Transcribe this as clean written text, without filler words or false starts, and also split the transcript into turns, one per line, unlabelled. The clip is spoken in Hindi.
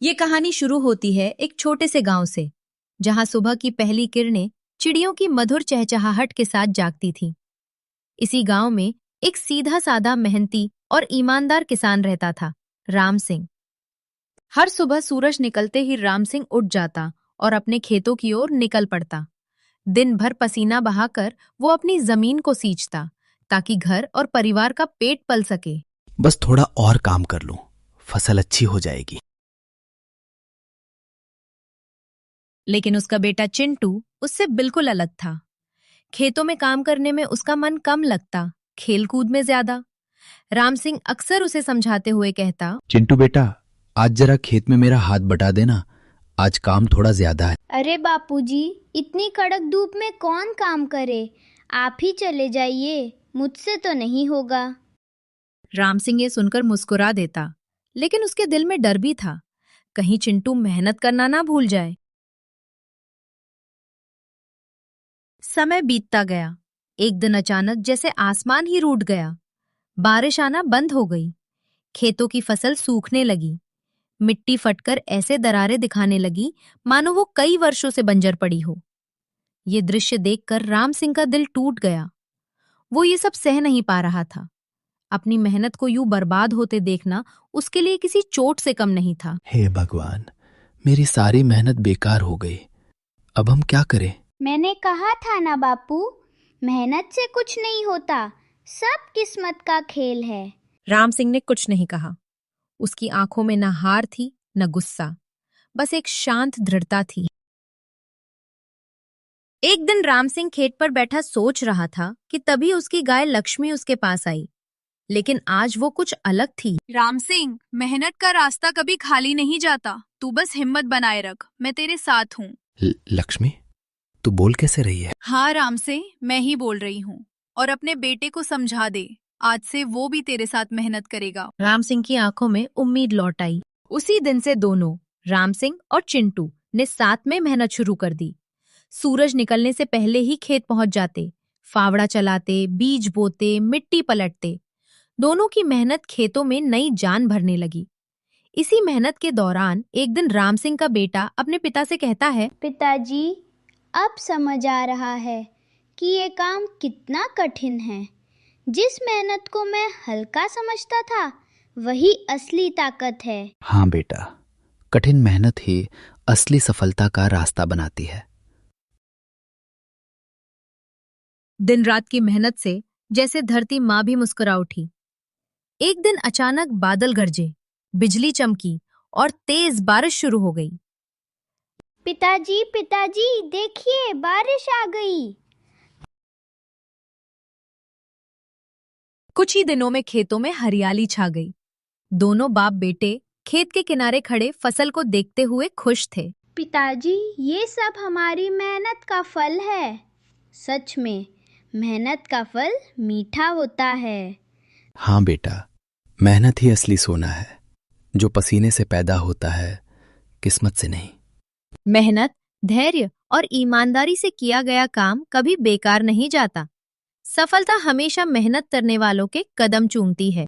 ये कहानी शुरू होती है एक छोटे से गांव से, जहां सुबह की पहली किरणें चिड़ियों की मधुर चहचहाहट के साथ जागती थीं। इसी गांव में एक सीधा साधा मेहनती और ईमानदार किसान रहता था, राम सिंह। हर सुबह सूरज निकलते ही राम सिंह उठ जाता और अपने खेतों की ओर निकल पड़ता। दिन भर पसीना बहाकर वो अपनी जमीन को सींचता, ताकि घर और परिवार का पेट पल सके।
बस थोड़ा और काम कर लूं, फसल अच्छी हो जाएगी।
लेकिन उसका बेटा चिंटू उससे बिल्कुल अलग था। खेतों में काम करने में उसका मन कम लगता, खेलकूद में ज्यादा। राम सिंह अक्सर उसे समझाते हुए कहता,
चिंटू बेटा, आज जरा खेत में मेरा हाथ बटा देना, आज काम थोड़ा ज्यादा है।
अरे बापूजी, इतनी कड़क धूप में कौन काम करे? आप ही चले जाइए, मुझसे तो नहीं होगा।
राम सिंह ये सुनकर मुस्कुरा देता, लेकिन उसके दिल में डर भी था, कहीं चिंटू मेहनत करना ना भूल जाए। समय बीतता गया। एक दिन अचानक जैसे आसमान ही रूठ गया। बारिश आना बंद हो गई। खेतों की फसल सूखने लगी। मिट्टी फटकर ऐसे दरारें दिखाने लगी मानो वो कई वर्षों से बंजर पड़ी हो। ये दृश्य देखकर राम सिंह का दिल टूट गया। वो ये सब सह नहीं पा रहा था। अपनी मेहनत को यूं बर्बाद होते देखना उसके लिए किसी चोट से कम नहीं था।
हे भगवान, मेरी सारी मेहनत बेकार हो गई। अब हम क्या करें?
मैंने कहा था ना बापू, मेहनत से कुछ नहीं होता, सब किस्मत का खेल है।
राम सिंह ने कुछ नहीं कहा। उसकी आंखों में न हार थी न गुस्सा, बस एक शांत दृढ़ता थी। एक दिन राम सिंह खेत पर बैठा सोच रहा था कि तभी उसकी गाय लक्ष्मी उसके पास आई। लेकिन आज वो कुछ अलग थी।
राम सिंह, मेहनत का रास्ता कभी खाली नहीं जाता। तू बस हिम्मत बनाए रख, मैं तेरे साथ हूँ।
लक्ष्मी, तू बोल कैसे रही है?
हाँ राम सिंह, मैं ही बोल रही हूँ। और अपने बेटे को समझा दे, आज से वो भी तेरे साथ मेहनत करेगा।
राम सिंह की आंखों में उम्मीद लौट आई। उसी दिन से दोनों, राम सिंह और चिंटू, ने साथ में मेहनत शुरू कर दी। सूरज निकलने से पहले ही खेत पहुंच जाते, फावड़ा चलाते, बीज बोते, मिट्टी पलटते। दोनों की मेहनत खेतों में नई जान भरने लगी। इसी मेहनत के दौरान एक दिन राम सिंह का बेटा अपने पिता से कहता है,
पिताजी, अब समझ आ रहा है कि ये काम कितना कठिन है। जिस मेहनत को मैं हल्का समझता था, वही असली ताकत है।
हाँ बेटा, कठिन मेहनत ही असली सफलता का रास्ता बनाती है।
दिन रात की मेहनत से जैसे धरती माँ भी मुस्कुरा उठी। एक दिन अचानक बादल गरजे, बिजली चमकी और तेज बारिश शुरू हो गई।
पिताजी, पिताजी, देखिए, बारिश आ गई।
कुछ ही दिनों में खेतों में हरियाली छा गई। दोनों बाप बेटे खेत के किनारे खड़े फसल को देखते हुए खुश थे।
पिताजी, ये सब हमारी मेहनत का फल है। सच में मेहनत का फल मीठा होता है।
हाँ बेटा, मेहनत ही असली सोना है, जो पसीने से पैदा होता है, किस्मत से नहीं।
मेहनत, धैर्य और ईमानदारी से किया गया काम कभी बेकार नहीं जाता। सफलता हमेशा मेहनत करने वालों के कदम चूमती है।